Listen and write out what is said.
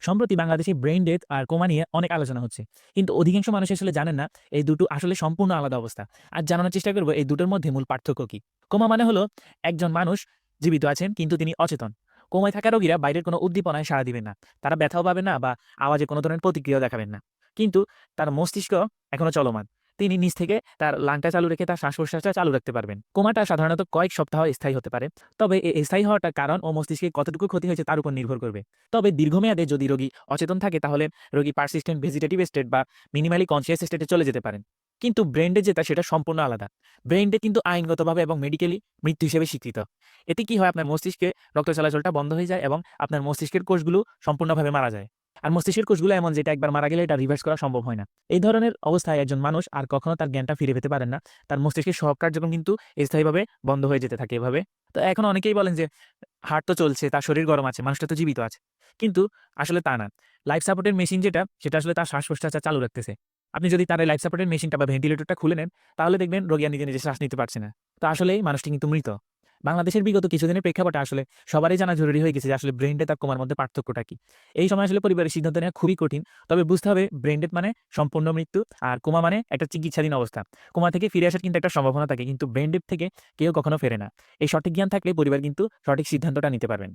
সম্প্রতি বাংলাদেশে brain death আর coma নিয়ে অনেক আলোচনা হচ্ছে, কিন্তু অধিকাংশ মানুষ আসলে জানেন না এই দুটো আসলে সম্পূর্ণ আলাদা অবস্থা। আর জানানোর চেষ্টা করব এই দুটোর মধ্যে মূল পার্থক্য কি। কোমা মানে হলো একজন মানুষ জীবিত আছেন কিন্তু তিনি অচেতন। কোমায় থাকা রোগীরা বাইরের কোনো উদ্দীপনায় সাড়া দিবেন না, তারা ব্যথাও পাবেন না বা আওয়াজে কোনো ধরনের প্রতিক্রিয়াও দেখাবেন না, কিন্তু তার মস্তিষ্ক এখনো চলমান। তিনি নিজ থেকে তার লাংটা চালু রেখে তার শ্বাস প্রশ্বাসটা চালু রাখতে পারবেন। কোমাটা সাধারণত কয়েক সপ্তাহ স্থায়ী হতে পারে, তবে এই স্থায়ী হওয়াটার কারণ ও মস্তিষ্কে কতটুকু ক্ষতি হয়েছে তার উপর নির্ভর করবে। তবে দীর্ঘমেয়াদে যদি রোগী অচেতন থাকে তাহলে রোগী পারসিস্টেন্ট ভেজিটেটিভ স্টেট বা মিনিমালি কনসিয়াস স্টেটে চলে যেতে পারেন। কিন্তু ব্রেন ডেথ যেটা সেটা সম্পূর্ণ আলাদা। ব্রেন ডেথ কিন্তু আইনগতভাবে এবং মেডিকেলি মৃত্যু হিসেবে স্বীকৃত। এতে কি হয়, আপনার মস্তিষ্কে রক্ত চলাচলটা বন্ধ হয়ে যায় এবং আপনার মস্তিষ্কের কোষগুলো সম্পূর্ণভাবে মারা যায়। আর মস্তিষ্কের কোষগুলো এমন যেটা একবার মারা গেলে এটা রিভার্স করা সম্ভব হয় না। এই ধরনের অবস্থায় একজন মানুষ আর কখনো তার জ্ঞানটা ফিরে পেতে পারেন না। তার মস্তিষ্কের সব কার্যক্রম কিন্তু স্থায়ীভাবে বন্ধ হয়ে যেতে থাকে এভাবে। তো এখন অনেকেই বলেন যে হার্ট তো চলছে, তার শরীর গরম আছে, মানুষটা তো জীবিত আছে। কিন্তু আসলে তা না। লাইফ সাপোর্টের মেশিন যেটা, সেটা আসলে তার শ্বাস-প্রশ্বাসটা চালু রাখতেছে। আপনি যদি তার এই লাইফ সাপোর্টের মেশিনটা বা ভেন্টিলেটরটা খুলে নেন, তাহলে দেখবেন রোগী আর নিজে, নিজে শ্বাস নিতে পারছে না। তো আসলেই মানুষটি কিন্তু মৃত। বাংলাদেশের বিগত কিছুদিনের প্রেক্ষাপটে আসলে সবারই জানা জরুরি হয়ে গেছে যে আসলে ব্রেইন ডেথ আর কোমার মধ্যে পার্থক্যটা কি। এই সময় আসলে পরিবারের সিদ্ধান্ত নেওয়া খুবই কঠিন। তবে বুঝতে হবে ব্রেইন ডেথ মানে সম্পূর্ণ মৃত্যু, আর কোমা মানে একটা চিকিৎসাধীন অবস্থা। কোমা থেকে ফিরে আসার কিন্তু একটা সম্ভাবনা থাকে, কিন্তু ব্রেইন ডেথ থেকে কেউ কখনো ফেরে না। এই সঠিক জ্ঞান থাকলে পরিবার কিন্তু সঠিক সিদ্ধান্তটা নিতে পারবেন।